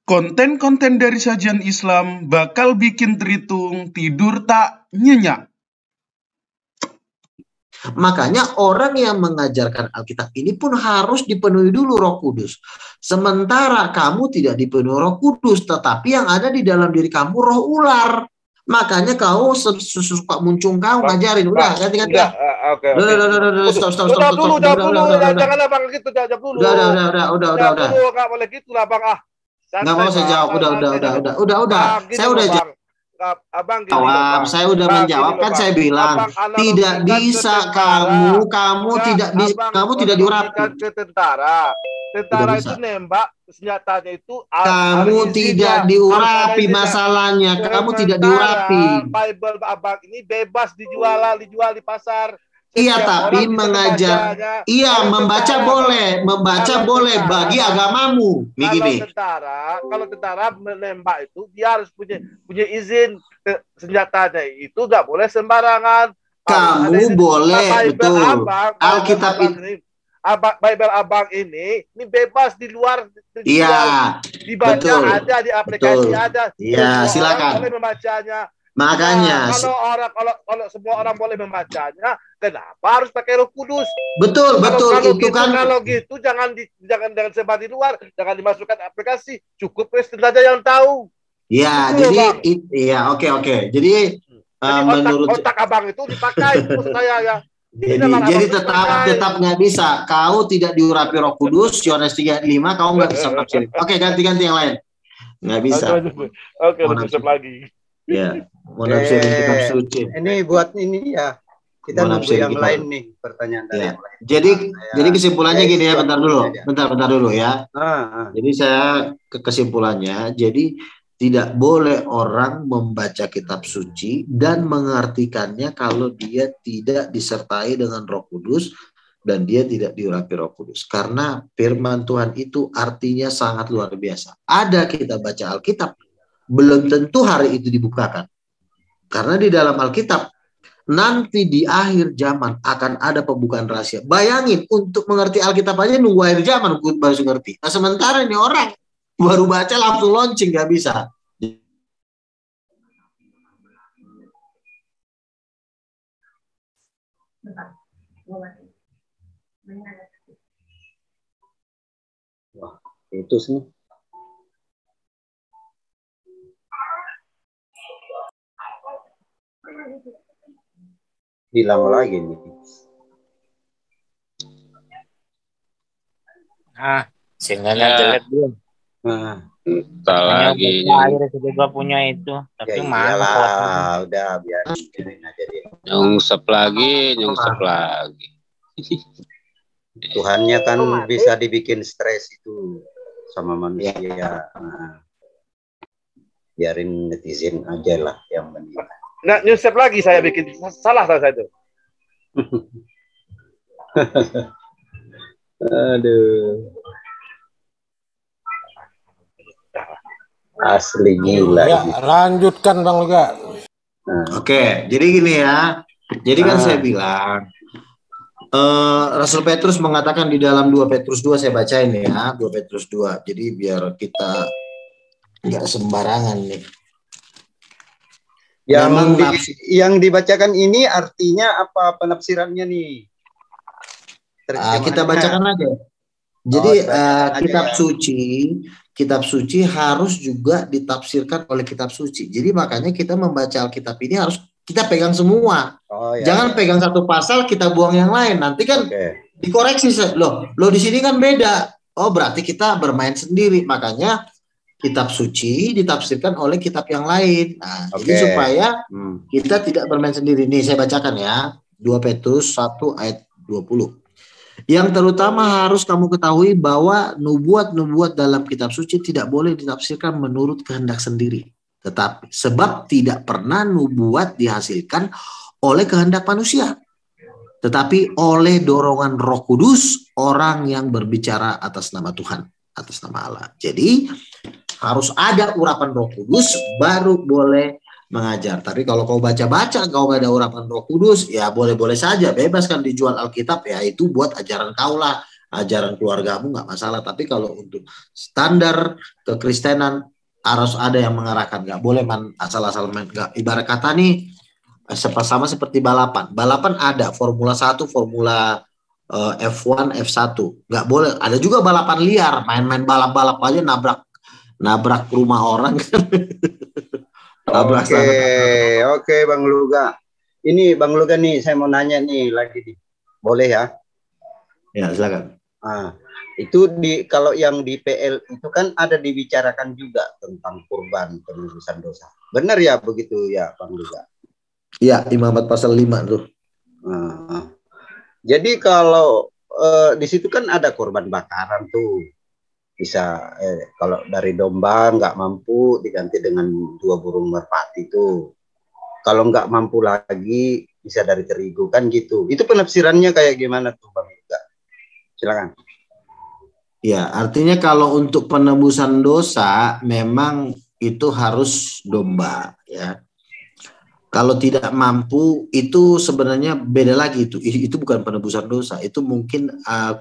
Konten-konten dari Sajian Islam bakal bikin Tritung tidur tak nyenyak. Makanya orang yang mengajarkan Alkitab ini pun harus dipenuhi dulu Roh Kudus. Sementara kamu tidak dipenuhi Roh Kudus, tetapi yang ada di dalam diri kamu roh ular. Makanya kau suka muncung kau ngajarin. Udah, ganti-ganti. Oke. Udah, stop. Jawab dulu. Jangan abang gitu, jawab dulu. Udah. Nggak boleh gitu lah bang. Nggak mau saya jawab. Udah. Saya udah jawab. Abang gini jawab, saya udah menjawab kan saya bilang tidak bisa kamu tidak diurapi ke tentara itu nembak senjatanya itu kamu tidak diurapi masalahnya kamu tidak diurapi. Bible abang ini bebas dijual di pasar. Iya, tapi mengajar, membaca boleh bagi agamamu. Kalau tentara menembak itu dia harus punya izin senjatanya itu nggak boleh sembarangan. Kamu boleh, betul. Alkitab ini, Bible abang ini bebas di luar. Iya, dibaca betul. Ada di aplikasi ada. Iya, silakan. Boleh membacanya. Makanya kalau semua orang boleh membacanya, kenapa harus pakai Roh Kudus? Betul. Kalau gitu jangan sebar di luar, jangan dimasukkan aplikasi. Cukup saja yang tahu. Ya, oke. Jadi menurut otak abang itu dipakai saya ya. Jadi tetap nggak bisa. Kau tidak diurapi Roh Kudus, Yohanes 3:5, kau nggak bisa tafsirin. Oke, ganti yang lain. Nggak bisa. Oke, lebih lagi. Ya, mau nafsirin kitab suci. Ini buat ini ya. Kita nunggu yang lain nih, pertanyaan dari yang lain. Jadi kesimpulannya gini ya, bentar dulu ya. Jadi saya ke kesimpulannya, jadi tidak boleh orang membaca kitab suci dan mengartikannya kalau dia tidak disertai dengan Roh Kudus dan dia tidak diurapi Roh Kudus. Karena firman Tuhan itu artinya sangat luar biasa. Ada kita baca Alkitab, belum tentu hari itu dibukakan. Karena di dalam Alkitab, nanti di akhir zaman akan ada pembukaan rahasia. Bayangin, untuk mengerti Alkitab aja nunggu akhir zaman baru ngerti. Nah sementara ini orang baru baca langsung launching, gak bisa. Wah, itu sih. Hilang lagi nih. Sinyalnya jelek belum? Tak lagi. Akhirnya juga punya itu, tapi mana? Udah biarin aja dia. Nyungsep lagi. Tuhannya kan bisa dibikin stres itu sama manusia. Biarin netizen aja lah yang menilai. Nah, nyusep lagi saya bikin salah saya itu. Aduh. Asli gila. Ya, lanjutkan Bang Lega. Oke, jadi gini ya. Jadi kan saya bilang Rasul Petrus mengatakan di dalam 2 Petrus 2, saya bacain ya, 2 Petrus 2. Jadi biar kita nggak sembarangan nih. Yang dibacakan ini artinya apa penafsirannya nih? Kita bacakan aja. Jadi kitab suci harus juga ditafsirkan oleh kitab suci. Jadi makanya kita membaca Alkitab ini harus kita pegang semua. Jangan pegang satu pasal kita buang yang lain. Nanti kan dikoreksi loh di sini kan beda. Oh berarti kita bermain sendiri. Makanya kitab suci ditafsirkan oleh kitab yang lain. Nah, jadi supaya kita tidak bermain sendiri. Nih saya bacakan ya. 2 Petrus 1 ayat 20. Yang terutama harus kamu ketahui bahwa nubuat-nubuat dalam kitab suci tidak boleh ditafsirkan menurut kehendak sendiri. Tetapi sebab tidak pernah nubuat dihasilkan oleh kehendak manusia. Tetapi oleh dorongan Roh Kudus, orang yang berbicara atas nama Tuhan, atas nama Allah. Jadi harus ada urapan Roh Kudus baru boleh mengajar. Tapi kalau kau baca-baca kau gak ada urapan Roh Kudus, ya boleh-boleh saja, bebas kan dijual Alkitab, ya itu buat ajaran kau lah. ajaran keluargamu nggak masalah. Tapi kalau untuk standar kekristenan harus ada yang mengarahkan. Nggak boleh asal-asal main. Nggak, ibarat kata nih sama seperti balapan. Balapan ada Formula 1, Formula F1, F1. Nggak boleh. Ada juga balapan liar, main-main balap-balap aja nabrak rumah orang. Oke, Bang Luga. Ini Bang Luga nih, saya mau nanya nih lagi nih. Boleh ya? Ya, silakan. Itu kalau yang di PL itu kan ada dibicarakan juga tentang kurban penebusan dosa. Benar ya begitu ya, Bang Luga? Iya, Imamat pasal 5 tuh. Jadi kalau di situ kan ada korban bakaran tuh. Bisa kalau dari domba nggak mampu diganti dengan 2 burung merpati itu. Kalau nggak mampu lagi bisa dari terigu kan gitu. Itu penafsirannya kayak gimana tuh Bang Luga? Silakan. Ya, artinya kalau untuk penebusan dosa memang itu harus domba ya. Kalau tidak mampu itu sebenarnya beda lagi itu bukan penebusan dosa, itu mungkin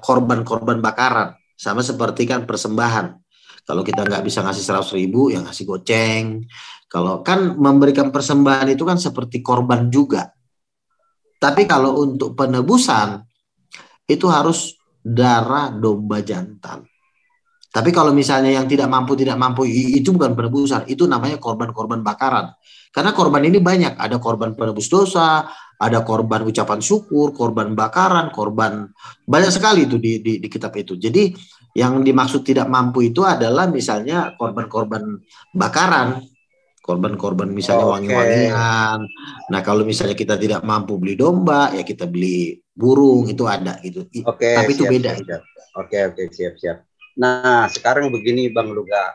korban-korban bakaran. Sama seperti kan persembahan. Kalau kita nggak bisa ngasih 100.000, yang ngasih goceng. Kalau kan memberikan persembahan itu kan seperti korban juga. Tapi kalau untuk penebusan itu harus darah domba jantan. Tapi kalau misalnya yang tidak mampu itu bukan penebusan, itu namanya korban-korban bakaran. Karena korban ini banyak, ada korban penebus dosa, ada korban ucapan syukur, korban bakaran, korban banyak sekali itu di kitab itu. Jadi yang dimaksud tidak mampu itu adalah misalnya korban-korban bakaran, korban-korban misalnya wangi-wangian. Nah kalau misalnya kita tidak mampu beli domba, ya kita beli burung, itu ada gitu. Tapi itu beda. Oke, siap. Nah, sekarang begini Bang Luga.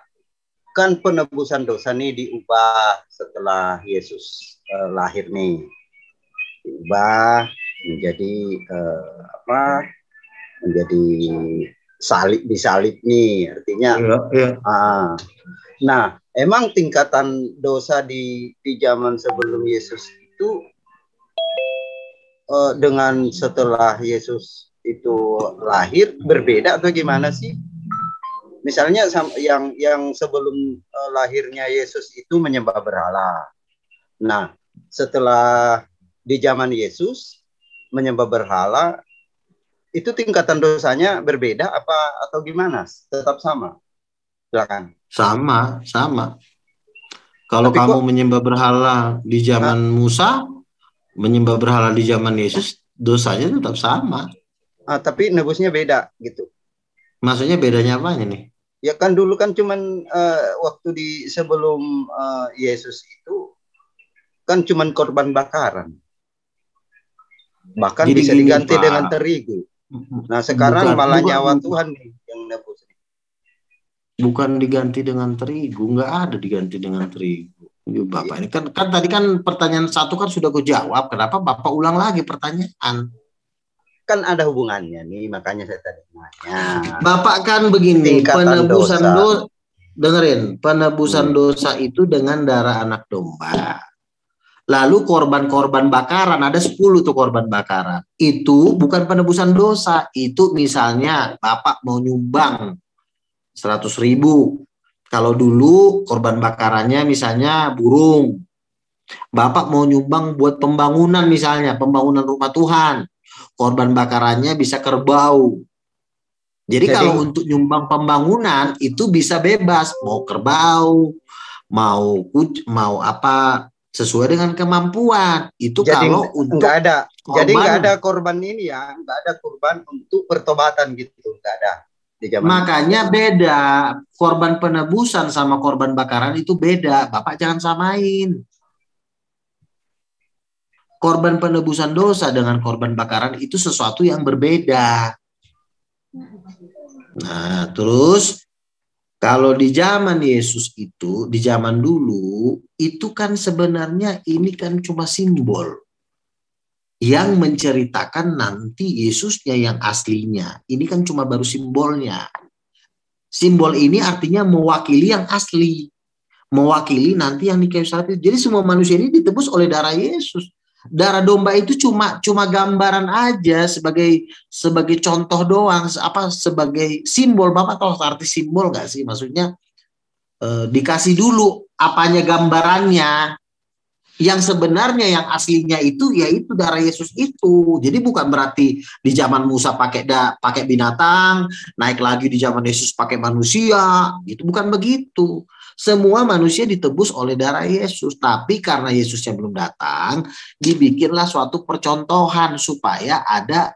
Kan penebusan dosa nih diubah setelah Yesus lahir nih. Diubah menjadi menjadi disalib nih, artinya. Iya. Nah, emang tingkatan dosa di zaman sebelum Yesus itu dengan setelah Yesus itu lahir berbeda atau gimana sih? Misalnya yang sebelum lahirnya Yesus itu menyembah berhala. Nah, setelah di zaman Yesus menyembah berhala, itu tingkatan dosanya berbeda atau gimana? Tetap sama? Silakan. Sama. Kalau kamu menyembah berhala di zaman Musa, menyembah berhala di zaman Yesus, dosanya tetap sama. Tapi nebusnya beda gitu. Maksudnya bedanya apanya nih? Ya kan dulu kan cuman waktu sebelum Yesus itu kan cuman korban bakaran. Bahkan jadi bisa diganti dengan terigu. Nah sekarang malah nyawa Tuhan nih yang nebus. Bukan diganti dengan terigu, nggak ada diganti dengan terigu. Bapak ini kan tadi kan pertanyaan 1 kan sudah gue jawab. Kenapa Bapak ulang lagi pertanyaan? Kan ada hubungannya nih, makanya saya tadi nanya. Bapak kan begini, penebusan dosa, dengerin, penebusan dosa itu dengan darah anak domba. Lalu korban-korban bakaran, ada 10 tuh korban bakaran. Itu bukan penebusan dosa, itu misalnya Bapak mau nyumbang 100.000. Kalau dulu korban bakarannya misalnya burung. Bapak mau nyumbang buat pembangunan misalnya, pembangunan rumah Tuhan. Korban bakarannya bisa kerbau. Jadi kalau untuk nyumbang pembangunan itu bisa bebas, mau kerbau, mau apa sesuai dengan kemampuan. Itu jadi kalau untuk nggak ada. Jadi nggak ada korban ini ya, nggak ada korban untuk pertobatan gitu, nggak ada. Makanya beda, korban penebusan sama korban bakaran itu beda. Bapak jangan samain. Korban penebusan dosa dengan korban bakaran itu sesuatu yang berbeda. Nah, terus kalau di zaman Yesus itu, di zaman dulu, itu kan sebenarnya ini kan cuma simbol yang menceritakan nanti Yesusnya yang aslinya. Ini kan cuma baru simbolnya. Simbol ini artinya mewakili yang asli. Mewakili nanti yang di kayu salib. Jadi semua manusia ini ditebus oleh darah Yesus. Darah domba itu cuma gambaran aja sebagai contoh doang, sebagai simbol. Bapak tahu arti simbol nggak sih? Maksudnya dikasih dulu apanya gambarannya. Yang sebenarnya yang aslinya itu yaitu darah Yesus itu. Jadi bukan berarti di zaman Musa pakai binatang, naik lagi di zaman Yesus pakai manusia, gitu. Bukan begitu. Semua manusia ditebus oleh darah Yesus, tapi karena Yesusnya belum datang, dibikinlah suatu percontohan supaya ada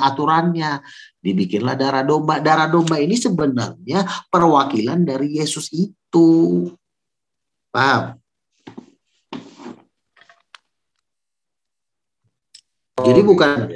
aturannya. Dibikinlah darah domba. Darah domba ini sebenarnya perwakilan dari Yesus itu. Paham? Jadi bukan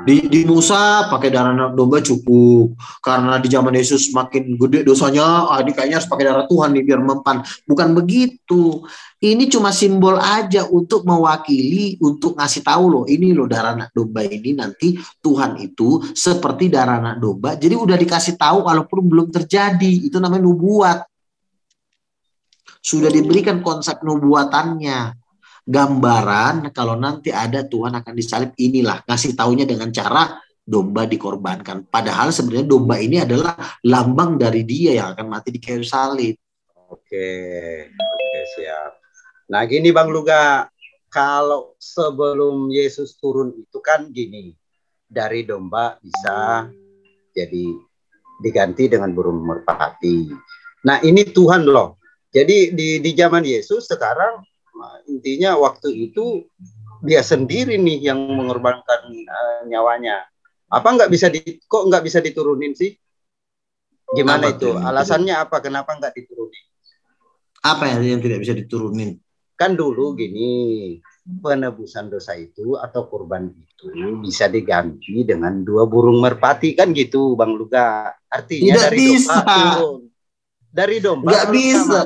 di Musa pakai darah domba cukup, karena di zaman Yesus makin gede dosanya, ini kayaknya harus pakai darah Tuhan nih biar mempan. Bukan begitu. Ini cuma simbol aja untuk mewakili, untuk ngasih tahu loh, ini loh darah anak domba ini nanti Tuhan itu seperti darah anak domba. Jadi udah dikasih tahu walaupun belum terjadi. Itu namanya nubuat. Sudah diberikan konsep nubuatannya. Gambaran kalau nanti ada Tuhan akan disalib, inilah ngasih taunya dengan cara domba dikorbankan. Padahal sebenarnya domba ini adalah lambang dari dia yang akan mati di kayu salib. Oke, siap. Nah gini Bang Luga, kalau sebelum Yesus turun itu kan gini, dari domba bisa jadi diganti dengan burung merpati. Nah ini Tuhan loh. Jadi di zaman Yesus sekarang, intinya waktu itu dia sendiri nih yang mengorbankan nyawanya. Apa kok nggak bisa diturunin sih? Gimana itu? Alasannya apa? Kenapa nggak diturunin? Apa yang tidak bisa diturunin? Kan dulu gini, penebusan dosa itu atau kurban itu bisa diganti dengan 2 burung merpati kan gitu, Bang Luga. Artinya tidak dari bisa. Domba turun. Dari domba nggak bisa.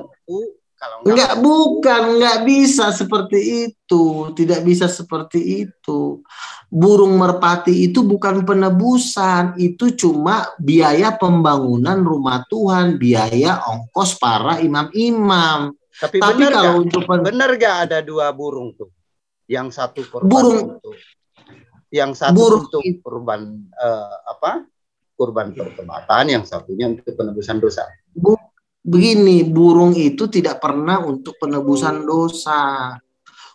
Nggak bisa seperti itu. Tidak bisa seperti itu. Burung merpati itu bukan penebusan, itu cuma biaya pembangunan rumah Tuhan, biaya ongkos para imam-imam. Tapi kalau untuk benar gak ada 2 burung tuh? Yang satu kurban yang satu untuk kurban kurban pertobatan, yang satunya untuk penebusan dosa. Begini, burung itu tidak pernah untuk penebusan dosa.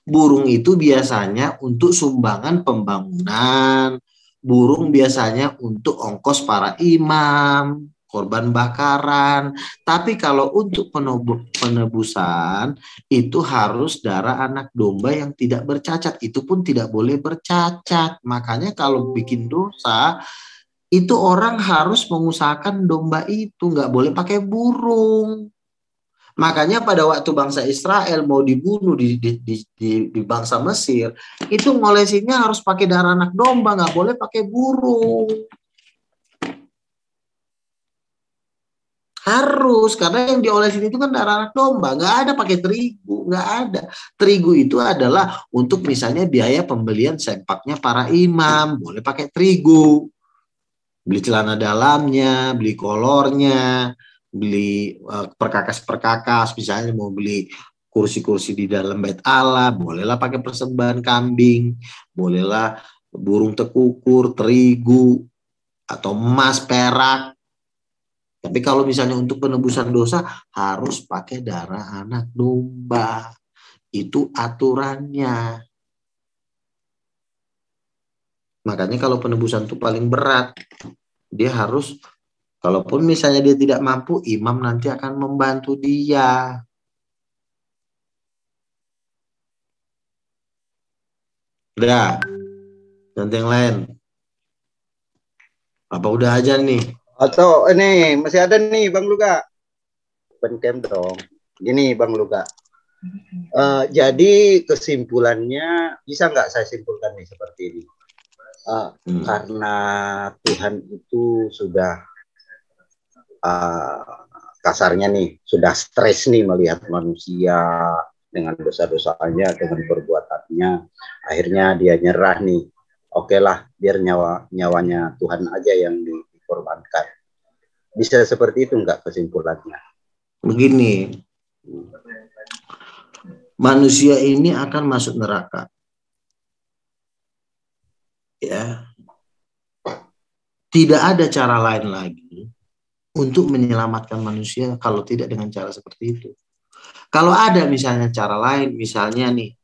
Burung itu biasanya untuk sumbangan pembangunan. Burung biasanya untuk ongkos para imam, korban bakaran. Tapi kalau untuk penebusan, itu harus darah anak domba yang tidak bercacat. Itu pun tidak boleh bercacat. Makanya kalau bikin dosa, itu orang harus mengusahakan domba itu, nggak boleh pakai burung. Makanya pada waktu bangsa Israel mau dibunuh di bangsa Mesir, itu ngolesinnya harus pakai darah anak domba, nggak boleh pakai burung. Harus, karena yang diolesin itu kan darah anak domba, nggak ada pakai terigu, nggak ada. Terigu itu adalah untuk misalnya biaya pembelian sempaknya para imam, boleh pakai terigu. Beli celana dalamnya, beli kolornya, beli perkakas-perkakas, misalnya mau beli kursi-kursi di dalam bait Allah, bolehlah pakai persembahan kambing, bolehlah burung tekukur, terigu, atau emas, perak. Tapi kalau misalnya untuk penebusan dosa harus pakai darah anak domba. Itu aturannya. Makanya kalau penebusan itu paling berat, dia harus, kalaupun misalnya dia tidak mampu, imam nanti akan membantu dia. Udah, nanti yang lain. Apa udah aja nih? Atau ini masih ada nih Bang Luga. Open cam dong. Gini Bang Luga. Jadi kesimpulannya bisa nggak saya simpulkan nih seperti ini? Karena Tuhan itu sudah kasarnya nih, sudah stres nih melihat manusia dengan dosa-dosanya, dengan perbuatannya, akhirnya dia nyerah nih. Oke lah, biar nyawanya Tuhan aja yang dikorbankan. Bisa seperti itu enggak kesimpulannya? Begini, manusia ini akan masuk neraka. ya, tidak ada cara lain lagi untuk menyelamatkan manusia kalau tidak dengan cara seperti itu. Kalau ada misalnya cara lain, misalnya nih,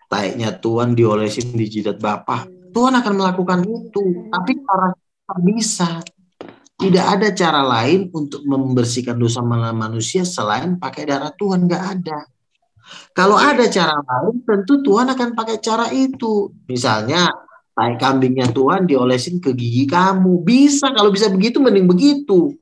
taiknya Tuhan diolesin di jidat Bapa, Tuhan akan melakukan itu. Tapi cara tak bisa. Tidak ada cara lain untuk membersihkan dosa manusia selain pakai darah Tuhan, nggak ada. Kalau ada cara lain, tentu Tuhan akan pakai cara itu. Misalnya, tai kambingnya Tuhan diolesin ke gigi kamu. Bisa, kalau bisa begitu, mending begitu.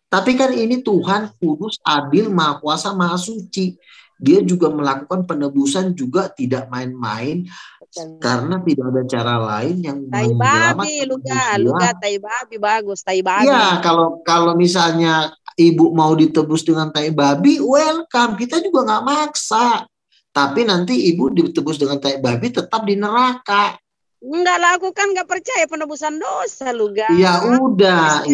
Tapi kan ini Tuhan kudus, adil, maha kuasa, maha suci. Dia juga melakukan penebusan juga tidak main-main. Karena tidak ada cara lain yang tai babi, Luga, tai babi bagus, tai babi. Ya, kalau misalnya ibu mau ditebus dengan tai babi, welcome. Kita juga nggak maksa. Tapi nanti ibu ditebus dengan tai babi tetap di neraka. Enggak lakukan, nggak percaya penebusan dosa, Luga. Ya udah,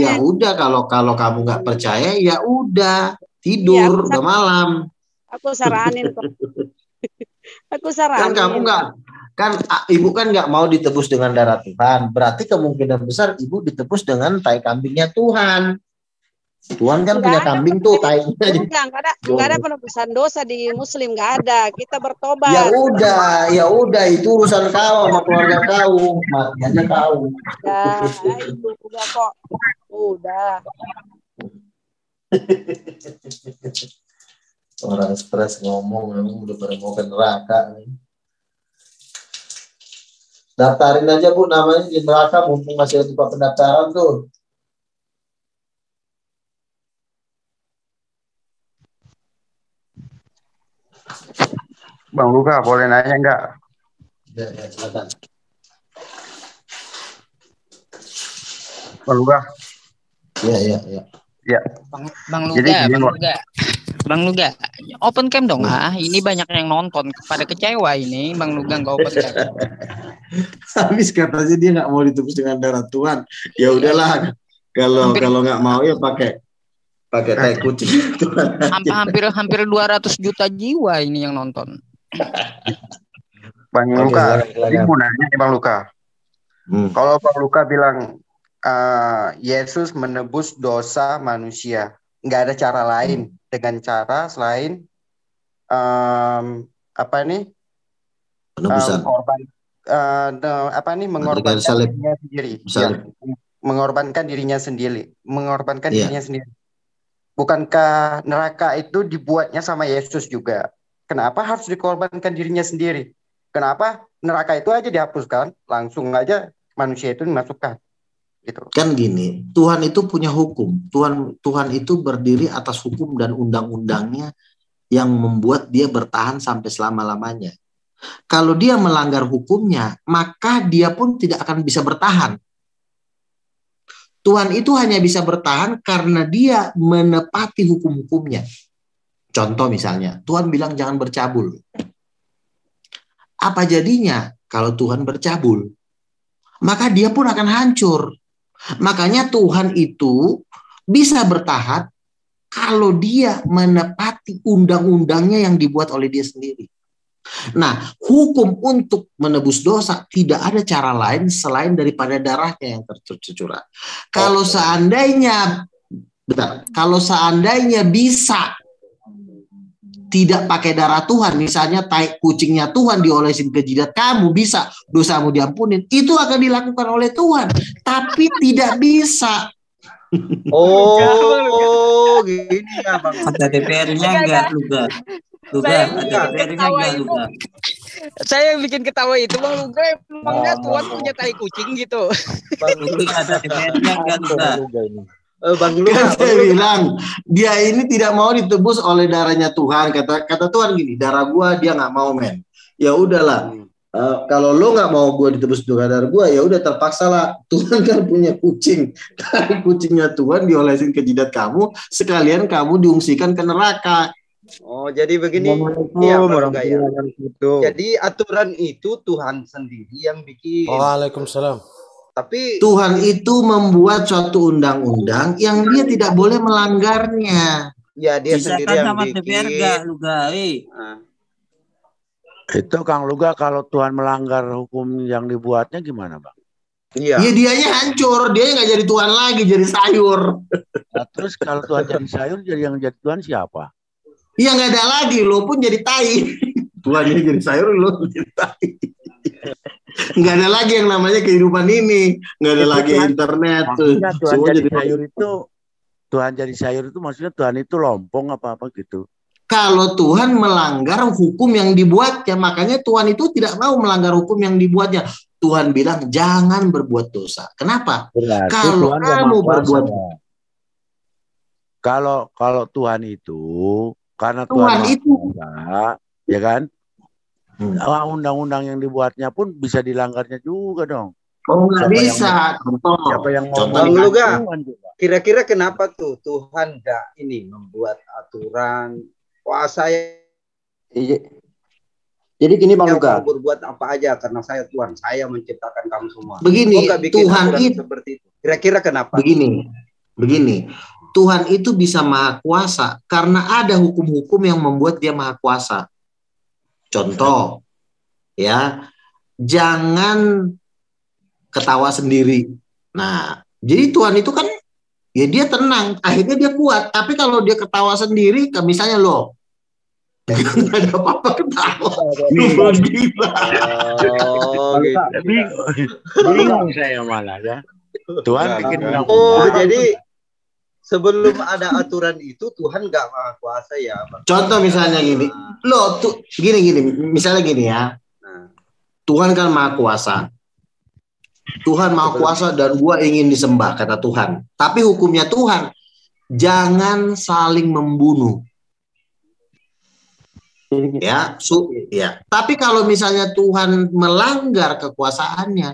kalau kamu nggak percaya, ya udah tidur, udah malam. Aku saranin kok. Aku saranin. Kan kamu nggak, kan ibu kan nggak mau ditebus dengan darah Tuhan. Berarti kemungkinan besar ibu ditebus dengan tai kambingnya Tuhan. Tuhan kan punya kambing tuh, tainya. Enggak ada penebusan dosa di Muslim, nggak ada. Kita bertobat. Ya udah itu urusan kau sama keluarga kau, makanya kau. Ya, itu udah kok. Udah. Orang stres ngomong, udah pada mau ke neraka nih. Daftarin aja Bu namanya di neraka, mumpung masih ada tempat pendaftaran tuh. Bang Luka, boleh nanya enggak? Ya, silakan. Bang Luka. Ya. Bang Luga, open cam dong. Ini banyak yang nonton, pada kecewa ini Bang Luga nggak open cam. Habis katanya dia nggak mau ditebus dengan darah Tuhan. Ya udahlah, kalau nggak mau ya pakai tai kucing. hampir 200 juta jiwa ini yang nonton. Bang Luka, ini mau nanya nih Bang Luka. Kalau Bang Luka bilang Yesus menebus dosa manusia, nggak ada cara lain dengan cara selain penebusan, mengorbankan dirinya sendiri, mengorbankan dirinya sendiri. Bukankah neraka itu dibuatnya sama Yesus juga? Kenapa harus dikorbankan dirinya sendiri? Kenapa neraka itu aja dihapuskan, langsung aja manusia itu dimasukkan? Gitu. Kan gini, Tuhan itu punya hukum. Tuhan itu berdiri atas hukum dan undang-undangnya yang membuat dia bertahan sampai selama-lamanya. Kalau dia melanggar hukumnya, maka dia pun tidak akan bisa bertahan. Tuhan itu hanya bisa bertahan karena dia menepati hukum-hukumnya. Contoh misalnya, Tuhan bilang jangan bercabul. Apa jadinya kalau Tuhan bercabul? Maka dia pun akan hancur. Makanya Tuhan itu bisa bertahan kalau dia menepati undang-undangnya yang dibuat oleh dia sendiri. Nah, hukum untuk menebus dosa tidak ada cara lain selain daripada darahnya yang tercurah. Kalau seandainya bisa tidak pakai darah Tuhan, misalnya tai kucingnya Tuhan diolesin ke jidat kamu, bisa dosamu diampunin, itu akan dilakukan oleh Tuhan, tapi tidak bisa. Oh, gini ya Bang. Ada DPR-nya enggak, Luga? Saya yang bikin ketawa itu Bang Luga, emangnya Tuhan punya tai kucing gitu. Bang Luga ada DPR-nya enggak, Luga? Bang Luga, saya bilang dia ini tidak mau ditebus oleh darahnya Tuhan. Kata Tuhan gini, darah gua dia nggak mau, men. Ya udahlah, kalau lo nggak mau gua ditebus dengan darah gua, ya udah terpaksa lah. Tuhan kan punya kucing, dari kucingnya Tuhan diolesin ke jidat kamu, sekalian kamu diungsikan ke neraka. Oh, jadi begini ya, Bang Luga, ya. Jadi aturan itu Tuhan sendiri yang bikin. Waalaikumsalam. Tapi Tuhan itu membuat suatu undang-undang yang dia tidak boleh melanggarnya. Ya dia sendiri yang sama bikin. DPR enggak, Luga? Itu Kang Luga, kalau Tuhan melanggar hukum yang dibuatnya gimana, Bang? Iya. Ya dianya hancur, dia nggak jadi Tuhan lagi, jadi sayur. Nah, terus kalau Tuhan jadi sayur, yang jadi Tuhan siapa? Iya nggak ada lagi, lo pun jadi tai. Tuhannya jadi sayur, lo jadi tai. Nggak ada lagi yang namanya kehidupan ini, nggak ada lagi internet. Tuhan jadi sayur itu, Tuhan jadi sayur itu maksudnya Tuhan itu lompong apa-apa gitu. Kalau Tuhan melanggar hukum yang dibuatnya, makanya Tuhan itu tidak mau melanggar hukum yang dibuatnya. Tuhan bilang jangan berbuat dosa. Kenapa? Berarti kalau Tuhan kamu berbuat kalau Tuhan itu karena Tuhan itu kuasa, ya kan? Undang-undang yang dibuatnya pun bisa dilanggarnya juga dong. Oh nggak bisa. Siapa yang Contoh lu gak? Kira-kira kenapa tuh Tuhan nggak ini membuat aturan puasa ya? Jadi gini Bang Luga. Berbuat apa aja karena saya Tuhan, saya menciptakan kamu semua. Begini, Tuhan itu seperti itu. Kira-kira kenapa? Begini. Tuhan itu bisa maha kuasa karena ada hukum-hukum yang membuat dia maha kuasa. Contoh, ya, jangan ketawa sendiri. Nah, jadi Tuhan itu kan, ya dia tenang, akhirnya dia kuat. Tapi kalau dia ketawa sendiri, misalnya lo, nggak ada apa-apa ketawa. Gila. Bingung saya malah ya. Tuhan bikin jadi sebelum ada aturan itu Tuhan nggak maha kuasa ya. Contoh misalnya gini, lo tuh gini, misalnya gini ya. Tuhan kan maha kuasa. Tuhan maha kuasa dan gua ingin disembah kata Tuhan. Tapi hukumnya Tuhan jangan saling membunuh. Ya, ya. Tapi kalau misalnya Tuhan melanggar kekuasaannya,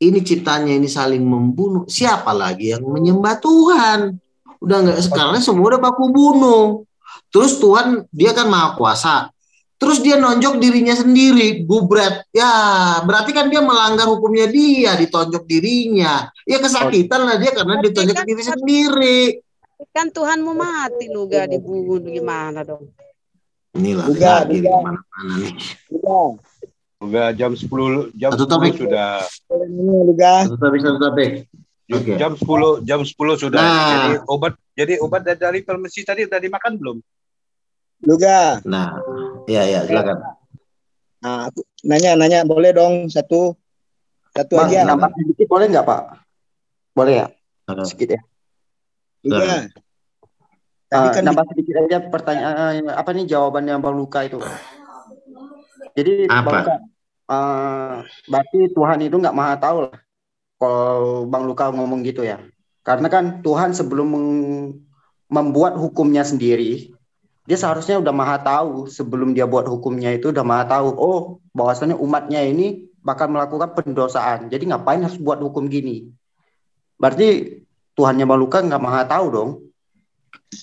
ini ciptanya ini saling membunuh, siapa lagi yang menyembah Tuhan? Udah nggak, sekarang semua udah baku bunuh. Terus Tuhan dia kan maha kuasa. Terus dia nonjok dirinya sendiri, gubret. Ya, berarti kan dia melanggar hukumnya dia, ditonjok dirinya. Ya kesakitan lah dia karena ditonjok diri sendiri. Kan Tuhan mau mati Luga dibunuh gimana dong? Inilah Luga mana nih. Luga jam 10 sudah. Luga. Satu topik. Okay. Jam 10 sudah. Nah. Jadi obat dari farmasi tadi udah dimakan belum? Luga. Nah, ya silakan. Nah, aku nanya boleh dong satu Bang, aja. Nambah sedikit boleh nggak Pak? Boleh ya? Sedikit ya. Luga. Kan nambah sedikit aja pertanyaan apa nih jawabannya Bang Luka itu. Jadi Bang Luka, berarti Tuhan itu nggak maha tahu lah kalau Bang Luka ngomong gitu ya. Karena kan Tuhan sebelum membuat hukumnya sendiri, dia seharusnya udah maha tahu sebelum dia buat hukumnya itu udah maha tahu. Oh, bahwasannya umatnya ini bakal melakukan pendosaan. Jadi ngapain harus buat hukum gini? Berarti Tuhannya Bang Luka nggak maha tahu dong.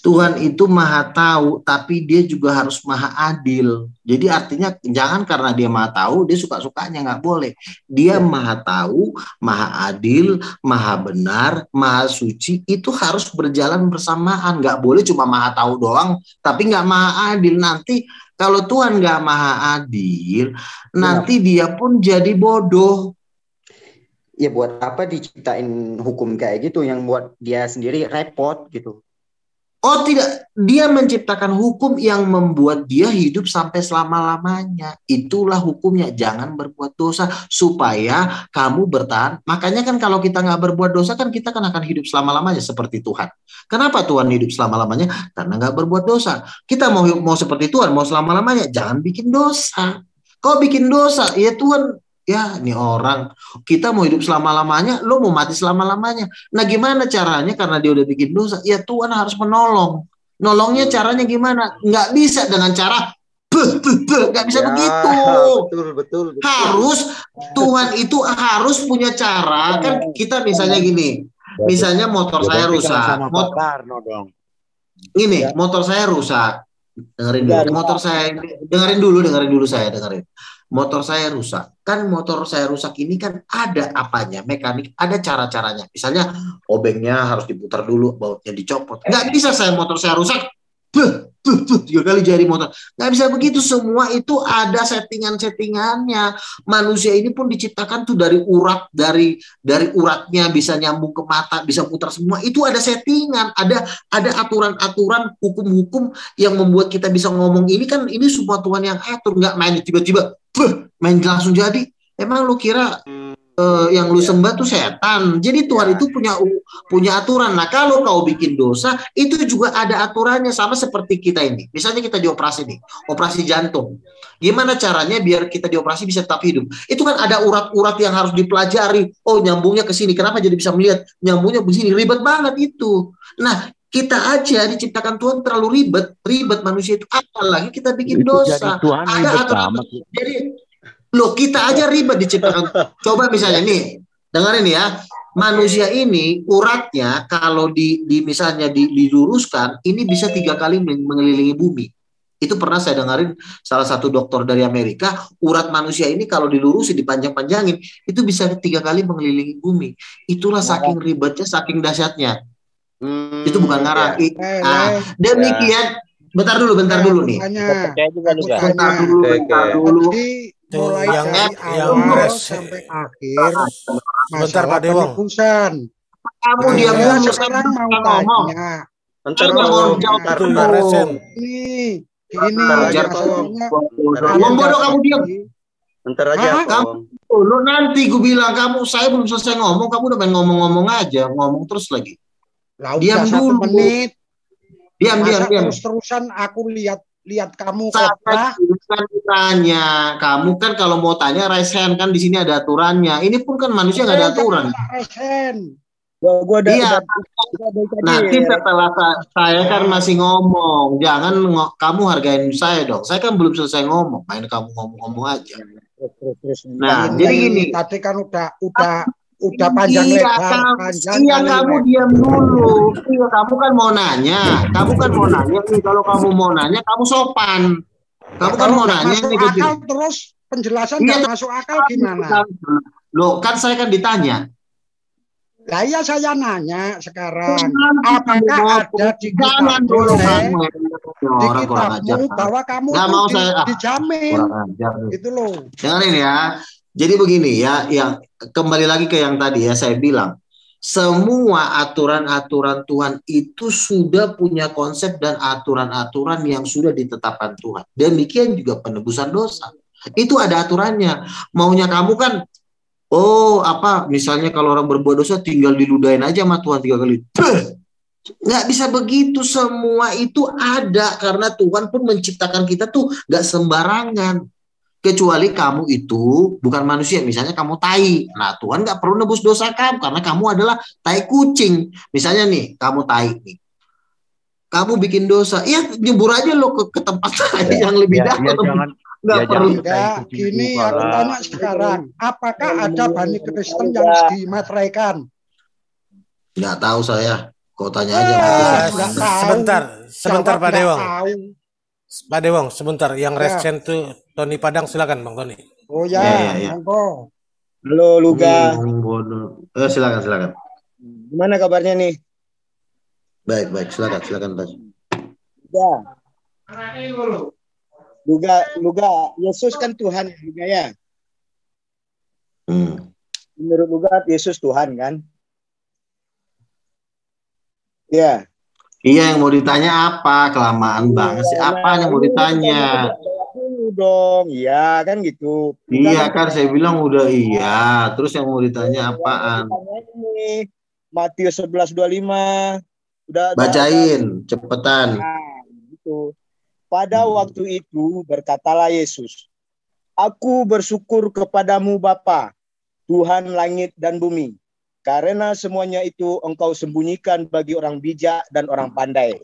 Tuhan itu maha tahu, tapi dia juga harus maha adil. Jadi artinya jangan karena dia maha tahu, dia suka-sukanya, nggak boleh. Dia maha tahu, maha adil, maha benar, maha suci, itu harus berjalan bersamaan. Nggak boleh cuma maha tahu doang, tapi nggak maha adil. Nanti kalau Tuhan nggak maha adil, nanti dia pun jadi bodoh. Ya buat apa diciptain hukum kayak gitu yang buat dia sendiri repot gitu. Oh tidak, dia menciptakan hukum yang membuat dia hidup sampai selama-lamanya. Itulah hukumnya, jangan berbuat dosa supaya kamu bertahan. Makanya kan kalau kita nggak berbuat dosa kan kita kan akan hidup selama-lamanya seperti Tuhan. Kenapa Tuhan hidup selama-lamanya? Karena nggak berbuat dosa. Kita mau seperti Tuhan, mau selama-lamanya, jangan bikin dosa. Kau bikin dosa, ya Tuhan. Ya, ini orang, kita mau hidup selama-lamanya, lo mau mati selama-lamanya. Nah, gimana caranya? Karena dia udah bikin dosa, ya Tuhan harus menolong. Nolongnya caranya gimana? Nggak bisa dengan cara, nggak bisa begitu. Betul. Harus, Tuhan itu harus punya cara. Kan kita misalnya gini, misalnya motor saya rusak. Ini, motor saya rusak. Dengerin dulu saya. Motor saya rusak. Kan motor saya rusak ini kan ada apanya, mekanik, ada cara-caranya. Misalnya obengnya harus diputar dulu, bautnya dicopot. Nggak bisa motor saya rusak, 3 kali jari motor. Nggak bisa begitu, semua itu ada settingannya. Manusia ini pun diciptakan tuh dari urat, dari uratnya bisa nyambung ke mata, bisa putar semua. Itu ada settingan, ada aturan-aturan, hukum-hukum yang membuat kita bisa ngomong ini kan, ini semua Tuhan yang atur, nggak main tiba-tiba main langsung jadi. Emang lu kira yang lu sembah tuh setan? Jadi Tuhan itu punya aturan. Nah, kalau kau bikin dosa, itu juga ada aturannya, sama seperti kita ini. Misalnya kita dioperasi nih, operasi jantung. Gimana caranya biar kita dioperasi bisa tetap hidup? Itu kan ada urat-urat yang harus dipelajari. Oh, nyambungnya ke sini. Kenapa jadi bisa melihat? Nyambungnya ke sini. Ribet banget itu. Nah, kita aja diciptakan Tuhan terlalu ribet manusia itu. Apalagi kita bikin dosa. Ada aturan. Jadi loh, kita aja ribet diciptakan. Coba misalnya nih, dengerin ya, manusia ini uratnya kalau misalnya diluruskan, ini bisa 3 kali mengelilingi bumi. Itu pernah saya dengerin salah satu dokter dari Amerika, urat manusia ini kalau dilurusin, dipanjang-panjangin, itu bisa 3 kali mengelilingi bumi. Itulah saking ribetnya, saking dahsyatnya. Itu bukan ngarang. Demikian. Bentar dulu nih. Bentar dulu. Mulai dari awal sampai akhir. Bentar Pak Dewang. Kamu diam dulu, sekarang mau tanya. Ini ngomong bodoh, kamu diam. Bentar aja. Lu nanti gue bilang saya belum selesai ngomong, kamu udah main ngomong-ngomong aja, ngomong terus lagi. Diam dulu. Diam. Terus-terusan aku lihat kamu tanya. Kamu kan kalau mau tanya raise hand, kan di sini ada aturannya. Ini pun kan manusia nggak ada aturan. Nanti setelah saya kan masih ngomong, jangan kamu hargain saya dong. Saya kan belum selesai ngomong, main kamu ngomong-ngomong aja. Nah, jadi gini. Tadi kan udah panjang lebar. Kamu diam dulu. Iya, kamu kan mau nanya nih. Kalau kamu mau nanya, kamu sopan. Kamu kan mau nanya nih. Terus penjelasan nggak masuk akal gimana? Loh, kan saya kan ditanya. Lah iya, saya nanya sekarang. Apakah ada di kitabmu bahwa kamu dijamin? Itu loh. Dengerin ya. Jadi begini ya, yang kembali lagi ke yang tadi ya, saya bilang semua aturan-aturan Tuhan itu sudah punya konsep dan aturan-aturan yang sudah ditetapkan Tuhan. Demikian juga penebusan dosa. Itu ada aturannya. Maunya kamu kan, misalnya kalau orang berbuat dosa tinggal diludahin aja sama Tuhan 3 kali. Nggak bisa begitu, semua itu ada karena Tuhan pun menciptakan kita tuh nggak sembarangan. Kecuali kamu itu bukan manusia, misalnya kamu tai. Nah, Tuhan nggak perlu nebus dosa kamu karena kamu adalah tai kucing. Misalnya nih, kamu tai nih. Kamu bikin dosa, ya nyebur aja lo ke tempat yang lebih dalam. Nggak perlu. Gini, aku tanya sekarang, apakah ada Bani Kristen yang dimateraikan? Nggak tahu saya. Kau tanya aja. Sebentar Pak Dewang. Pak Dewang, sebentar. Yang resen tuh Tony Padang, silakan Bang Tony. Oh ya. Halo Luga. Silakan. Gimana kabarnya nih? Baik, silakan Pak. Luga, Yesus kan Tuhan juga ya. Menurut Luga, Yesus Tuhan kan? Ya. Iya, yang mau ditanya apa? Kelamaan banget sih. Apa yang mau ditanya? Dong, iya kan gitu. Iya kan, saya bilang udah iya. Terus yang mau ditanya apaan? Ini Matius 11:25. Udah bacain, cepetan. Nah, gitu. Pada waktu itu berkatalah Yesus, Aku bersyukur kepadamu Bapa, Tuhan langit dan bumi. Karena semuanya itu engkau sembunyikan bagi orang bijak dan orang pandai.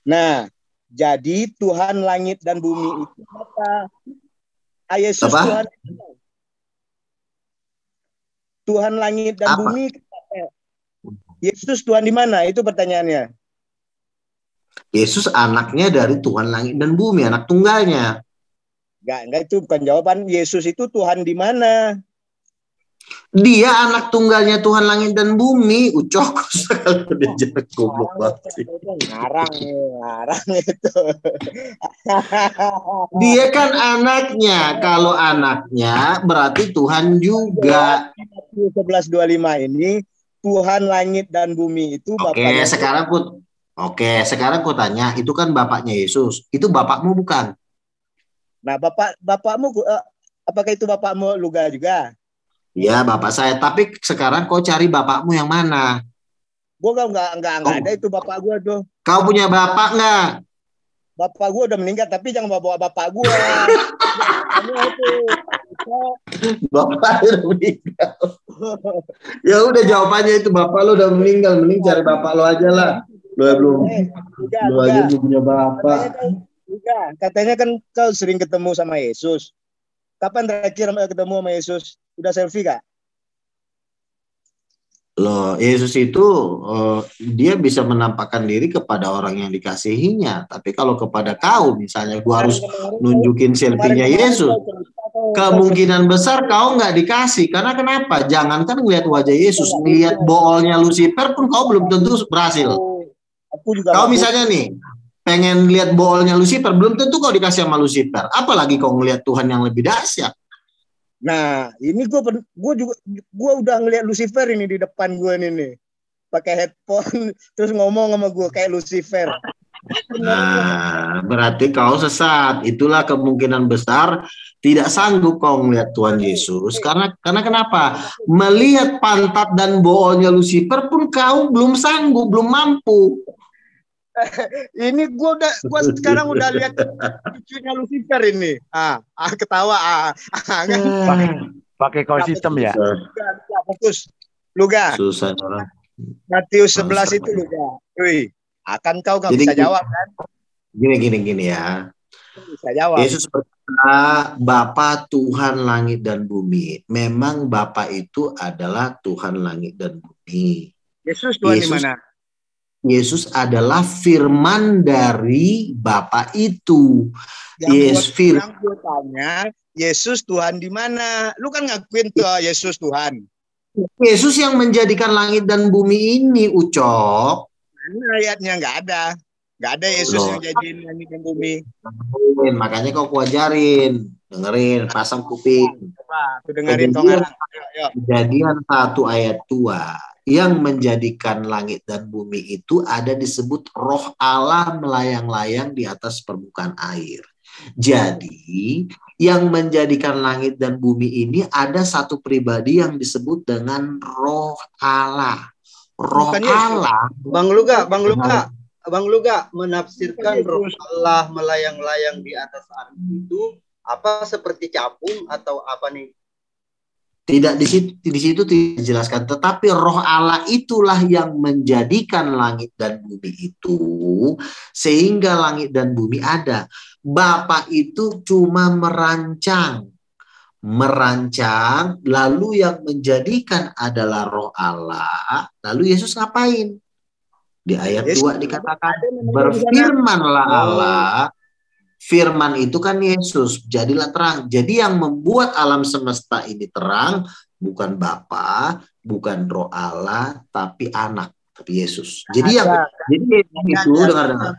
Nah, jadi Tuhan langit dan bumi itu kata Yesus Tuhan langit dan bumi. Yesus Tuhan di mana? Itu pertanyaannya. Yesus anaknya dari Tuhan langit dan bumi, anak tunggalnya. Enggak, itu bukan jawaban. Yesus itu Tuhan di mana? Dia anak tunggalnya Tuhan langit dan bumi. Ucok sekali dia jelek goblok banget. Ngarang itu. Dia kan anaknya. Kalau anaknya berarti Tuhan juga. 11:25 ini Tuhan langit dan bumi itu bapaknya. Sekarang ku tanya, itu kan bapaknya Yesus. Itu bapakmu bukan? Nah, bapakmu apakah itu bapakmu Luga juga? Ya, bapak saya. Tapi sekarang kau cari bapakmu yang mana? Gua enggak ada itu bapak gua tuh. Kau punya bapak nggak? Bapak gua udah meninggal, tapi jangan bawa bapak gua. Bapak udah meninggal. Ya udah, jawabannya itu bapak lo udah meninggal. Mending cari bapak lo aja lah. Lo belum punya bapak. Katanya kan kau sering ketemu sama Yesus. Kapan terakhir ketemu sama Yesus? Udah selfie gak? Loh, Yesus itu dia bisa menampakkan diri kepada orang yang dikasihinya. Tapi kalau kepada kau, misalnya gua harus nunjukin selfie-nya Yesus, kemungkinan besar kau nggak dikasih. Karena kenapa? Jangankan ngeliat wajah Yesus, ngeliat boolnya Lucifer pun kau belum tentu berhasil. Kau misalnya nih, pengen lihat boolnya Lucifer, belum tentu kau dikasih sama Lucifer. Apalagi kau ngelihat Tuhan yang lebih dahsyat. Nah, ini gue udah ngelihat Lucifer ini di depan gue nih, pakai headphone terus ngomong sama gue kayak Lucifer. Nah, berarti kau sesat. Itulah kemungkinan besar tidak sanggup kau melihat Tuhan Yesus. Karena kenapa? Melihat pantat dan boolnya Lucifer pun kau belum sanggup, belum mampu. Ini gue sekarang udah lihat cucunya Lucifer ini. Ketawa. Pakai call system ya. Fokus. Luga. Susah orang. Matius 11 itu Luga. Wih, akan kau nggak bisa jawab kan? Gini ya. Bisa jawab. Yesus berkata, Bapa Tuhan langit dan bumi. Memang Bapa itu adalah Tuhan langit dan bumi. Yesus Tuhan di mana? Yesus adalah firman dari Bapa itu. Yang gue tanya, Yesus Tuhan di mana? Lu kan ngakuin tuh Yesus Tuhan. Yesus yang menjadikan langit dan bumi ini, Ucok. Mana ayatnya? Nggak ada. Nggak ada Yesus yang jadiin langit dan bumi. Makanya kau kuajarin. Dengerin, pasang kuping. Coba, dengerin. Kejadian 1 ayat 2. Yang menjadikan langit dan bumi itu ada disebut roh Allah melayang-layang di atas permukaan air. Jadi yang menjadikan langit dan bumi ini ada satu pribadi yang disebut dengan roh Allah. Roh Allah. Bang Luga menafsirkan roh Allah melayang-layang di atas air itu apa, seperti capung atau apa nih? Tidak, di situ tidak dijelaskan, tetapi roh Allah itulah yang menjadikan langit dan bumi itu sehingga langit dan bumi ada. Bapa itu cuma merancang, lalu yang menjadikan adalah roh Allah. Lalu Yesus ngapain? Di ayat 2 dikatakan, berfirmanlah Allah. Firman itu kan Yesus, jadilah terang. Jadi yang membuat alam semesta ini terang bukan Bapa, bukan roh Allah, tapi anak, tapi Yesus. Jadi itu dengar.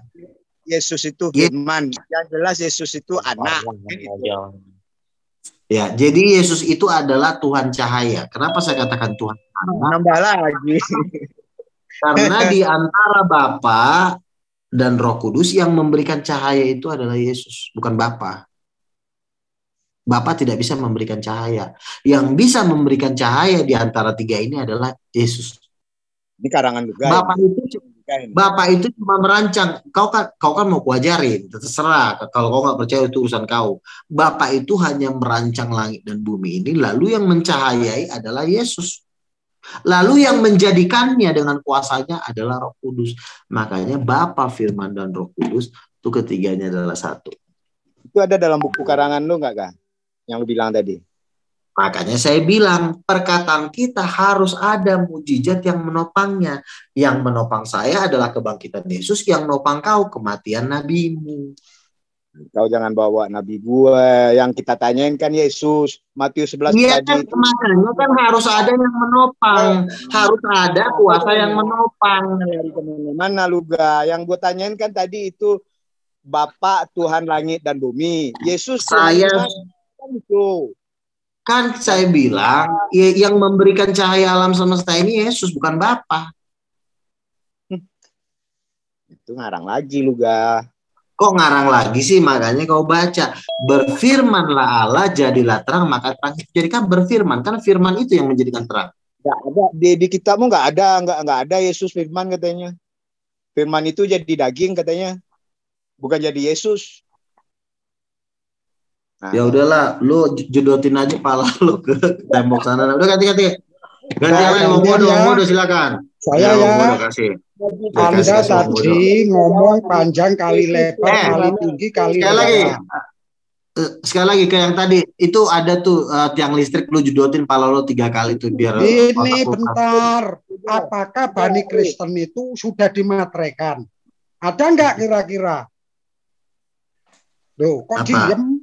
Yesus itu firman. Yang jelas Yesus itu anak. Ya, jadi Yesus itu adalah Tuhan cahaya. Kenapa saya katakan Tuhan anak? Nambah lagi. Karena di antara Bapa dan Roh Kudus yang memberikan cahaya itu adalah Yesus, bukan Bapa. Bapa tidak bisa memberikan cahaya. Yang bisa memberikan cahaya di antara tiga ini adalah Yesus. Ini karangan juga. Bapak itu cuma merancang. Kau kan mau kuajarin, terserah. Kalau kau nggak percaya itu urusan kau. Bapak itu hanya merancang langit dan bumi ini, lalu yang mencahayai adalah Yesus. Lalu yang menjadikannya dengan kuasanya adalah Roh Kudus. Makanya Bapa, Firman, dan Roh Kudus itu ketiganya adalah satu. Itu ada dalam buku karangan lu nggak, Kak? Yang lu bilang tadi. Makanya saya bilang perkataan kita harus ada mujizat yang menopangnya. Yang menopang saya adalah kebangkitan Yesus, yang menopang kau kematian nabimu. Kau jangan bawa nabi gua. Yang kita tanyain kan Yesus. Matius 11 Iya tadi kan, itu. makanya kan harus ada yang menopang. Harus ada kuasa yang menopang. Dari kemana-mana lu ga. Yang gue tanyain kan tadi itu Bapa Tuhan langit dan bumi. Yesus Saya kan itu. kan saya bilang yang memberikan cahaya alam semesta ini Yesus, bukan Bapa. Itu ngarang lagi lu ga. Kok ngarang lagi sih? Makanya kau baca, berfirmanlah Allah jadilah terang maka terang itu jadi kan berfirman, kan firman itu yang menjadikan terang. Nggak ada di kitabmu, nggak ada Yesus firman katanya. Firman itu jadi daging katanya, bukan jadi Yesus. Nah, ya udahlah, lu jodotin aja pala lu ke tembok sana. Udah ganti yang bodoh silakan. Saya ya. Kasih. Anda tadi ngomong panjang kali lebar, kali tinggi, kali sekali lagi kayak yang tadi itu ada tuh tiang listrik, lu jodotin pala lu 3 kali tuh biar ini bentar. Apakah Bani Kristen itu sudah dimateraikan? Ada nggak kira-kira? Loh, kok diem?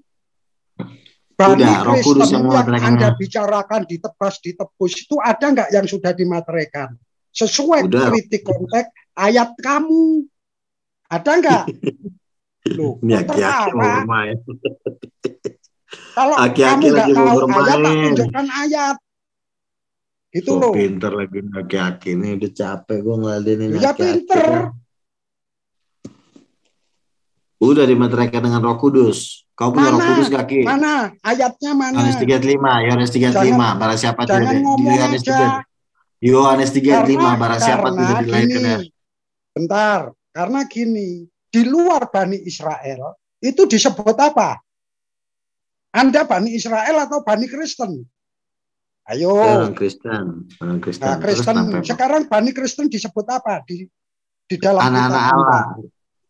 Bani Kristen yang Anda bicarakan ditebus itu ada nggak yang sudah dimateraikan? Sesuai kritik konteks ayat kamu. Ada nggak? Loh, kalau kamu nggak tahu ayat, tak tunjukkan ayat. Itu loh. Pinter lagi aki-aki ini, udah capek gue ngeladenin ya pinter. Udah dimateraikan dengan Roh Kudus. Kau punya Roh Kudus kaki? Mana? Ayatnya mana? Yohanes 35, Yohanes 35. Barang siapa jangan ngomong aja. Yohanes 35, barang siapa tidak dilahirkan. Bentar, karena gini, di luar Bani Israel itu disebut apa? Anda Bani Israel atau Bani Kristen? Ayo. Orang Kristen. Nah, Kristen. Sekarang Bani Kristen disebut apa di dalam anak-anak Allah?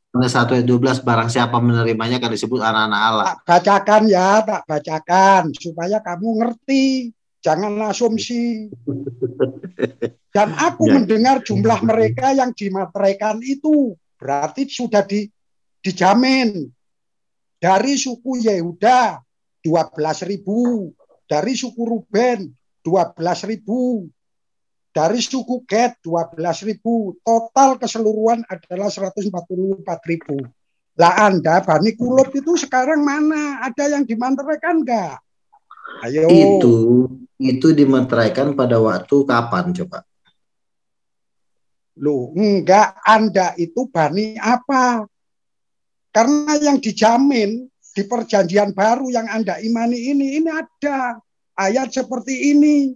Yohanes 1:12, barang siapa menerimanya akan disebut anak-anak Allah. Tak bacakan supaya kamu ngerti. Jangan asumsi. Dan aku mendengar jumlah mereka yang dimateraikan itu berarti sudah dijamin. Dari suku Yehuda 12.000, dari suku Ruben 12.000, dari suku Gad 12.000, total keseluruhan adalah 144.000. Lah Anda Bani Kulub itu sekarang mana? Ada yang dimateraikan enggak? Ayo. Itu dimateraikan pada waktu kapan coba? Loh, enggak, Anda itu Bani apa? Karena yang dijamin di perjanjian baru yang Anda imani ini ada ayat seperti ini.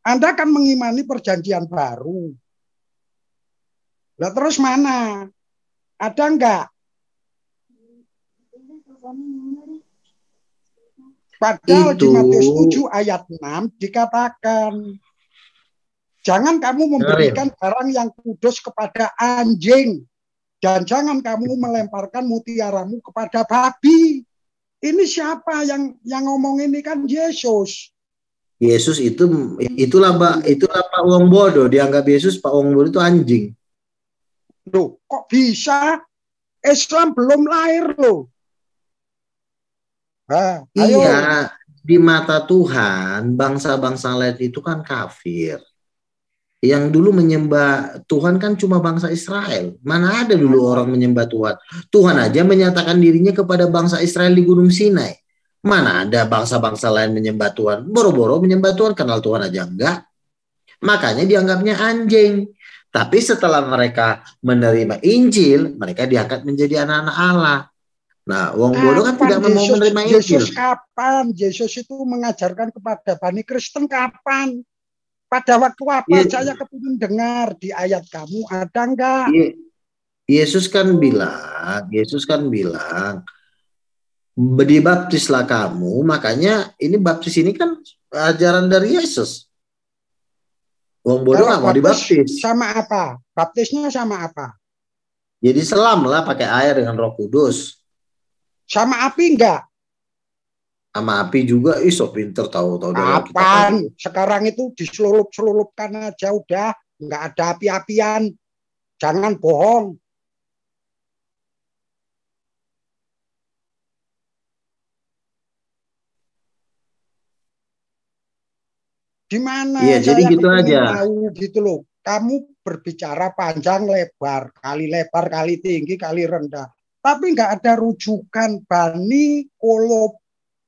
Anda kan mengimani perjanjian baru. Lah terus mana? Ada enggak? Padahal di Matius 7 ayat 6 dikatakan, jangan kamu memberikan barang yang kudus kepada anjing, dan jangan kamu melemparkan mutiaramu kepada babi. Ini siapa yang ngomong ini? Kan Yesus. Yesus itulah Pak Wong Bodo, dianggap Yesus Pak Wong Bodo itu anjing. Loh, kok bisa? Islam belum lahir loh. Iya, di mata Tuhan bangsa-bangsa lain itu kan kafir. Yang dulu menyembah Tuhan kan cuma bangsa Israel. Mana ada dulu orang menyembah Tuhan? Tuhan aja menyatakan dirinya kepada bangsa Israel di Gunung Sinai. Mana ada bangsa-bangsa lain menyembah Tuhan? Boro-boro menyembah Tuhan, kenal Tuhan aja enggak. Makanya dianggapnya anjing. Tapi setelah mereka menerima Injil, mereka diangkat menjadi anak-anak Allah. Nah, Wong Bodo kan tidak mau menerima Injil. Yesus kapan? Yesus itu mengajarkan kepada Bani Kristen kapan? Pada waktu apa? Saya kepingin dengar di ayat kamu ada enggak? Yesus kan bilang, dibaptislah kamu. Makanya ini baptis ini kan ajaran dari Yesus. Wong Bodo nggak mau dibaptis. Sama apa? Baptisnya sama apa? Jadi selam lah pakai air dengan Roh Kudus. Sama api enggak? Sama api juga, so pinter tahu-tahu. Apaan? Sekarang itu diselurup-selurupkan aja udah, enggak ada api-apian. Jangan bohong. Di mana? Iya, jadi Saya gitu ingin aja. tahu gitu loh. Kamu berbicara panjang lebar kali tinggi kali rendah, tapi nggak ada rujukan bani kolob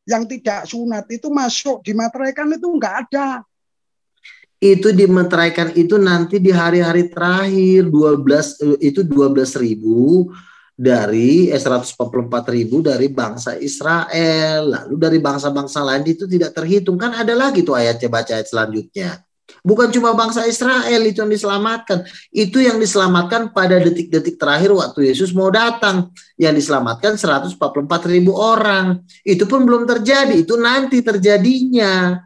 yang tidak sunat itu masuk dimateraikan itu nggak ada. Itu dimeteraikan itu nanti di hari-hari terakhir 12.000 dari 144.000 dari bangsa Israel, lalu dari bangsa-bangsa lain itu tidak terhitung. Kan ada lagi tuh ayatnya, baca ayat selanjutnya. Bukan cuma bangsa Israel itu yang diselamatkan, itu yang diselamatkan pada detik-detik terakhir waktu Yesus mau datang, yang diselamatkan 144.000 orang. Itu pun belum terjadi, itu nanti terjadinya.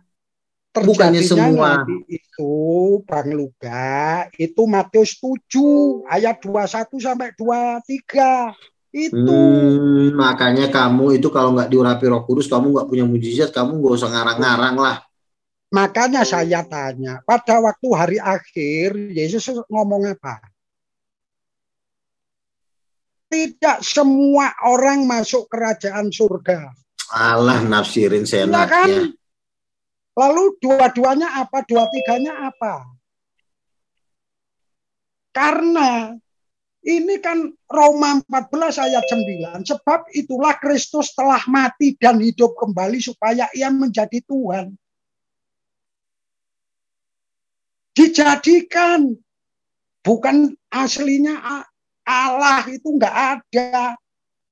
Bukannya semua. Nanti itu Bang Luga, itu Matius 7 ayat 21 sampai 23. Itu makanya kamu itu kalau nggak diurapi Roh Kudus, kamu nggak punya mujizat, kamu nggak usah ngarang-ngarang lah. Makanya saya tanya, pada waktu hari akhir Yesus ngomong apa? Tidak semua orang masuk kerajaan surga. Allah, nafsirin senaknya. Kan? Lalu dua-duanya apa? Dua-tiganya apa? Karena ini kan Roma 14 ayat 9. Sebab itulah Kristus telah mati dan hidup kembali supaya ia menjadi Tuhan. Dijadikan. Bukan aslinya Allah itu enggak ada.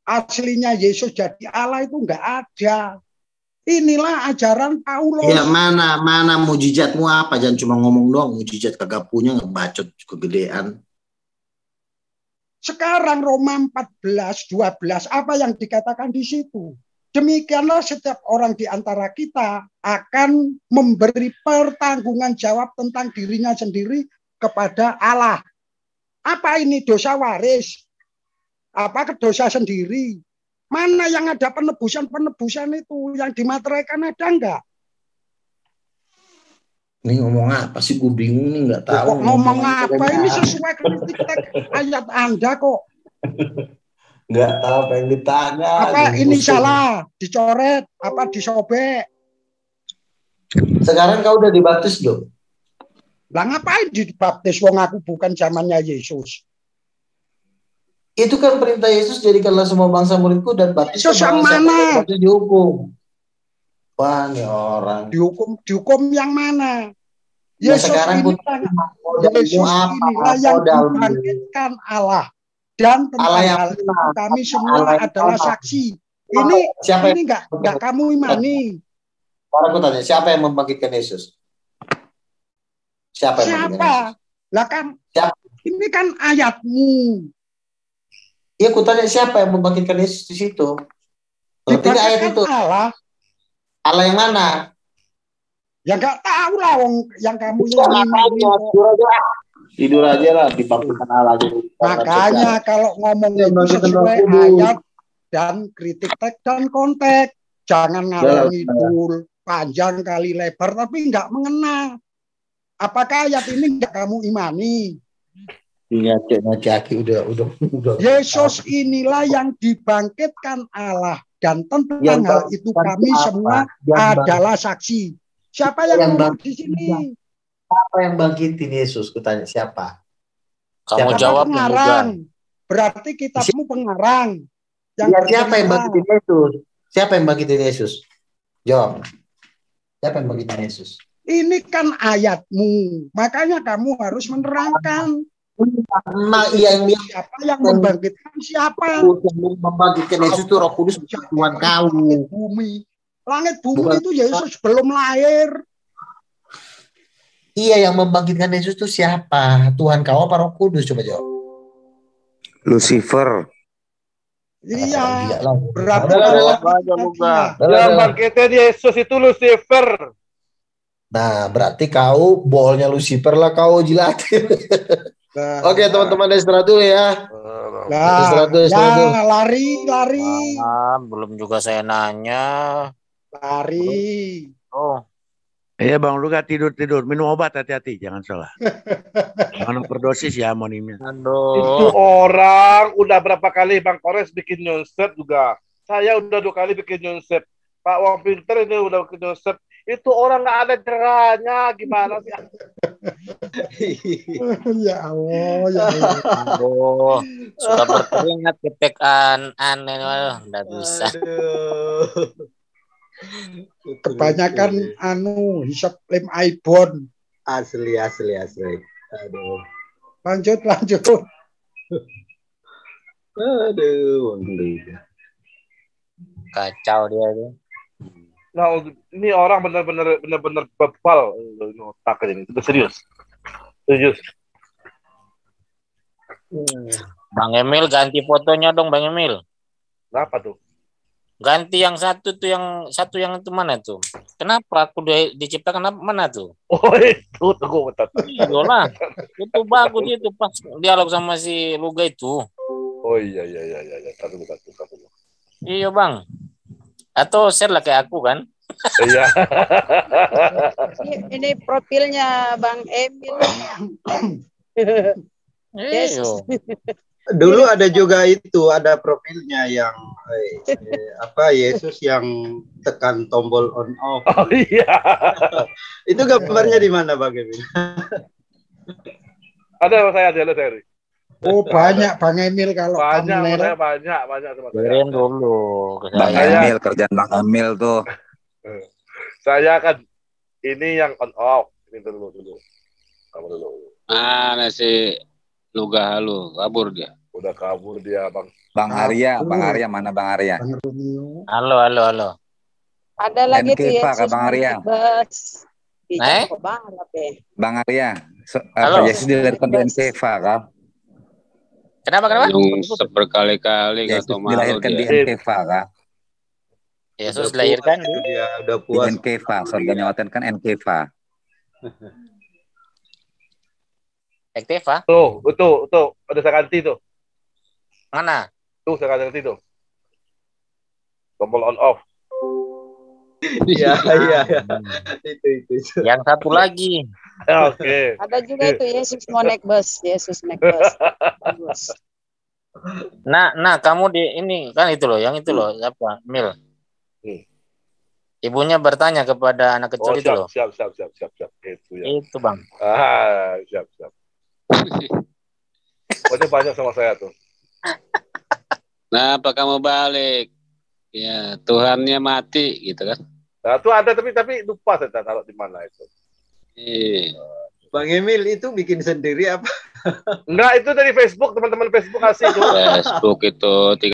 Aslinya Yesus jadi Allah itu enggak ada. Inilah ajaran Paulus. Ya, mana mujizatmu apa? Jangan cuma ngomong doang, mujizat kagak punya, ngebacot kegedean. Sekarang Roma 14, 12, apa yang dikatakan di situ? Demikianlah setiap orang di antara kita akan memberi pertanggungan jawab tentang dirinya sendiri kepada Allah. Apa ini dosa waris? Apa dosa sendiri? Mana yang ada penebusan itu? Yang dimateraikan ada enggak? Ini ngomong apa sih? Gue bingung nih, nggak tahu. Ngomong apa? Ini sesuai kritik ayat Anda kok. Nggak tahu apa yang ditanya. Apa ini salah? Dicoret? Apa disobek? Sekarang kau udah dibaptis belum? Lah ngapain dibaptis? Wong aku bukan zamannya Yesus. Itu kan perintah Yesus, jadikanlah semua bangsa muridku dan baptis. Yesus yang mana? Dihukum. Wah, nih orang. Dihukum yang mana? Ya, Yesus sekarang Yesus inilah yang dibangkitkan Allah. Dan tentang hal itu kami semua adalah saksi. Ini enggak kamu imani. Sekarang aku tanya, siapa yang membangkitkan Yesus? Siapa? Lah kan ini kan ayatmu. Iya, aku tanya siapa yang membangkitkan Yesus di situ? Berarti ayat itu Allah yang mana? Ya nggak tahu lah, yang kamu tidur aja lah, dibangkitkan Allah. Makanya kalau ngomong itu sesuai ayat dan kritik teks dan konteks, jangan ngalor ngidul panjang kali lebar tapi nggak mengena. Apakah ayat ini nggak kamu imani? Iya, cek udah. Yesus inilah yang dibangkitkan Allah dan tentang hal itu kami semua adalah saksi. Siapa yang ngomong di sini? Siapa yang bangkitin Yesus? Kutanya siapa? Kamu jawab pengarang. Berarti kitabmu pengarang. Siapa yang bangkitin Yesus? Siapa yang bangkitin Yesus? Jawab. Siapa yang bangkitin Yesus? Ini kan ayatmu. Makanya kamu harus menerangkan. Siapa yang membangkitkan siapa? Yang membangkitkan Yesus itu Roh Kudus, Tuhan kau. Langit bumi itu Yesus belum lahir. Iya, yang membangkitkan Yesus itu siapa? Tuhan kau apa Roh Kudus? Coba jawab. Lucifer. Iya. Berarti yang bangkitkan Yesus itu Lucifer. Nah, berarti kau bolnya Lucifer lah kau jilatin. Oke, teman-teman istirahat dulu ya. Lari. Belum juga saya nanya. Lari. Oh. Iya Bang Luga, tidur. Minum obat, hati-hati, jangan salah. Jangan overdosis ya amonimnya. Itu orang udah berapa kali Bang Kores bikin nyonsep juga. Saya udah 2 kali bikin nyonsep. Pak Wong Pinter ini udah bikin nyonsep. Itu orang nggak ada cerahnya, gimana sih? Ya Allah, ya Allah. Oh, suka berkeringat ketekan aneh, nggak bisa. Kebanyakan hisap lem iPhone. Asli. Aduh. Lanjut. Aduh, Kacau dia tuh. Nah, ini orang benar-benar bebal ini otaknya ini. Itu serius. Bang Emil ganti fotonya dong, Bang Emil. Kenapa tuh? Ganti yang satu tuh, yang itu mana tuh? Kenapa aku diciptakan mana tuh? Oh itu tunggu bentar. Iyalah, itu bagus itu pas dialog sama si Luga itu. Oh iya. Satu. Iya Bang. Atau share lah kayak aku kan? Iya. Ini profilnya Bang Emil. Iya. Dulu ada juga itu, ada profilnya yang Yesus yang tekan tombol on off. Oh iya. Itu gambarnya di mana Bang Emil? Ada saya. Oh banyak Bang Emil kalau banyak sama saya. Kirim dulu. Bang Emil, kerjaan Bang Emil tuh. Saya kan ini yang on off. Ini dulu. Kamu dulu. Mana si Luga halu, kabur dia. Udah kabur dia, Bang. Bang Arya mana Bang Arya? Halo. Ada lagi tuh Yesus Bang Arya. Bang Arya, Yesus dilahirkan di Nkeva kah? Kenapa? Nyungsep berkali-kali Yesus dilahirkan di Nkeva kah? Yesus dilahirkan dia udah puas. Di Nkeva, surganya Watan kan Nkeva. Ektiva? Tuh, ada saya ganti tuh. Mana? Tuh, saya ganti tuh. Tombol on off. Iya. Itu. Yang satu lagi. Oke. Ada juga itu Yesus mau naik bus. Bagus. Nah, kamu di ini kan itu loh, yang itu loh, apa? Mil. Ibunya bertanya kepada anak kecil itu loh. Siap. Itu ya. Itu Bang. Siap. Pokoknya banyak sama saya tuh. Kenapa kamu balik? Ya, Tuhannya mati gitu kan. Nah, tuh ada tapi lupa saya taruh di mana itu. Bang Emil itu bikin sendiri apa? Enggak, itu dari Facebook, teman-teman Facebook kasih itu. Facebook itu